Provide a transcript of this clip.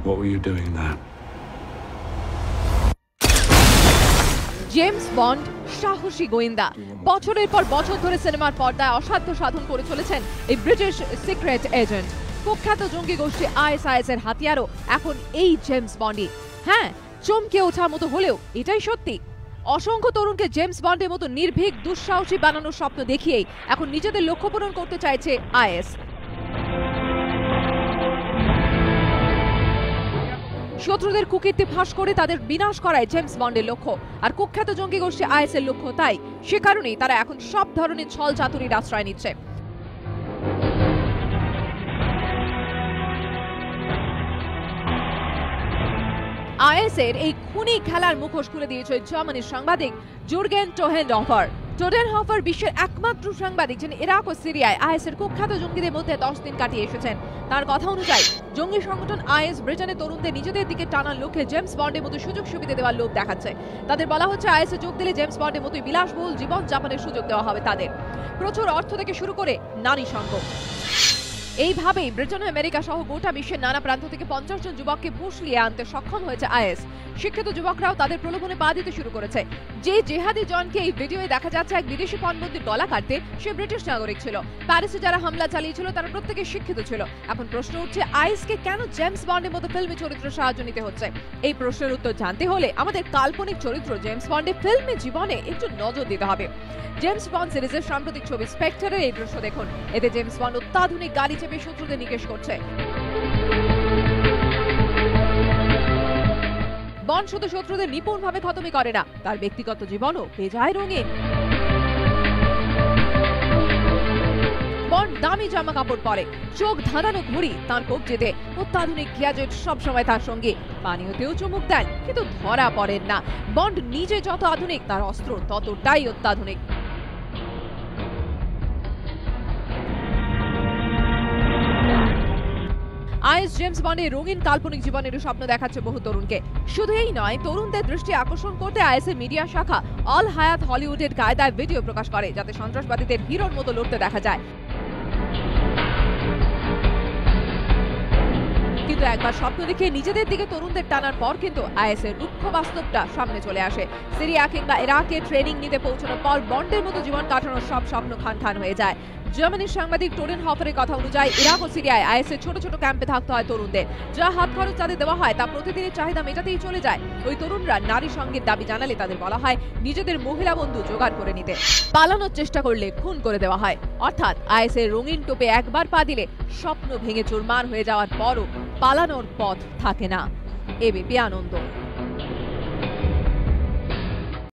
What were you doing there? James bond সাহসী গোয়েন্দা। বছরের পর বছর ধরে সিনেমার পর্দায় অসাধ্য সাধন করে চলেছেন এই ব্রিটিশ সিক্রেট এজেন্ট। কুখ্যাত জঙ্গি গোষ্ঠী আইএসআইএস এর হাতিয়ারও এখন এই জেমস বন্ডই। হ্যাঁ, চমকে ওঠার মতো হলেও এটাই সত্যি। অসংখ্য তরুণকে জেমস বন্ডের মতো নির্ভীক দুঃসাহসী বানানোর স্বপ্ন দেখিয়েই এখন নিজেদের লক্ষ্য পূরণ করতে চাইছে আইএস। শত্রুদের কুকীর্তি ফাঁস করে তাদের বিনাশ করায় জেমস বন্ডের লক্ষ্য, আর কুখ্যাত জঙ্গি গোষ্ঠী আইএস এর লক্ষ্য তাই। সে কারণেই তারা এখন সব ধরনের ছল চাতুরির আশ্রয় নিচ্ছে। আইএস এর এই খুনি খেলার মুখোশ খুলে দিয়েছে জার্মানির সাংবাদিক জুরগেন টোহেনহফার। টোহেনহফার বিশ্বের একমাত্র সাংবাদিক যিনি ইরাক ও সিরিয়ায় আইএস এর কুখ্যাত জঙ্গিদের মধ্যে 10 দিন কাটিয়ে এসেছেন। তার কথা অনুযায়ী জঙ্গি সংগঠন আইএস ব্রিটেনের তরুণদের নিজেদের দিকে টানার লক্ষ্যে জেমস বন্ডের মতো সুযোগ সুবিধা দেওয়ার লোভ দেখাচ্ছে। তাদের বলা হচ্ছে আইএস এ যোগ দিলে জেমস বন্ডের মতোই বিলাসবহুল জীবন যাপনের সুযোগ দেওয়া হবে তাদের, প্রচুর অর্থ থেকে শুরু করে নারী সঙ্গ। এইভাবেই ব্রিটেন ও আমেরিকা সহ গোটা বিশ্বের নানা প্রান্ত থেকে 50 জন যুবককে ফুসলিয়ে আনতে সক্ষম হয়েছে আইএস। শিক্ষিত যুবকরাও তাদের প্রলোভনে পা দিতে শুরু করেছে। যে জেহাদি জনকে এই ভিডিওয়ে দেখা যাচ্ছে এক বিদেশি পণবন্দির গলা কাটতে, সে ব্রিটিশ নাগরিক ছিল। প্যারিসে যারা হামলা চালিয়েছিল তারা প্রত্যেকে শিক্ষিত ছিল। এখন প্রশ্ন উঠছে আইএসকে কেন জেমস বন্ডের মতো ফিল্মি চরিত্রের সাহায্য নিতে হচ্ছে? এই প্রশ্নের উত্তর জানতে হলে আমাদের কাল্পনিক চরিত্র জেমস বন্ডের ফিল্মি জীবনে একটু নজর দিতে হবে। জেমস বন্ড সিরিজের সাম্প্রতিক ছবি স্পেক্টরের এই দৃশ্য দেখুন। এতে জেমস বন্ড অত্যাধুনিক গাড়ি চেপে শত্রুদের নিকেশ করছে। বন্ড শুধু শত্রুদের নিপুণভাবে খতমই করে না, তার ব্যক্তিগত জীবনও বেজায় রঙিন। বন্ড দামি জামা কাপড় পরে, চোখ ধাঁধানো ঘুড়ি তাঁর কবজিতে, অত্যাধুনিক গ্যাজেট সবসময় তার সঙ্গে। পানীয়তেও চুমুক দেন কিন্তু ধরা পড়েন না। বন্ড নিজে যত আধুনিক, তার অস্ত্র ততটাই অত্যাধুনিক। আইএস জেমস বন্ডের রঙিন কাল্পনিক জীবনের স্বপ্ন দেখাচ্ছে বহু তরুণকে। শুধু এই নয়, তরুণদের দৃষ্টি আকর্ষণ করতে আইএস এর মিডিয়া শাখা অল হায়াত হলিউডের কায়দায় ভিডিও প্রকাশ করে, যাতে সন্ত্রাসবাদীদের হিরোর মতো লড়তে দেখা যায়। কিন্তু একবার স্বপ্ন দেখে নিজেদের দিকে তরুণদের টানার পর কিন্তু আইএস এর রুক্ষ বাস্তবটা সামনে চলে আসে। সিরিয়া কিংবা ইরাকে ট্রেনিং নিতে পৌঁছানোর পর বন্ডের মতো জীবন কাটানোর সব স্বপ্ন খান হয়ে যায়। জার্মানির সাংবাদিক টোহেনহফারের কথা অনুযায়ী ইরাক ও সিরিয়ায় আইএস এর ছোট ছোট ক্যাম্পে থাকতে হয় তরুণদের। যা হাত খরচ তাদের দেওয়া হয় তা প্রতিদিনের চাহিদা মেটাতেই চলে যায়। ওই তরুণরা নারী সঙ্গের দাবি জানালে তাদের বলা হয় নিজেদের মহিলা বন্ধু জোগাড় করে নিতে। পালানোর চেষ্টা করলে খুন করে দেওয়া হয়। অর্থাৎ আইএস এর রঙিন টোপে একবার পা দিলে স্বপ্ন ভেঙে চুরমার হয়ে যাওয়ার পরও পালানোর পথ থাকে না। এবিপি আনন্দ।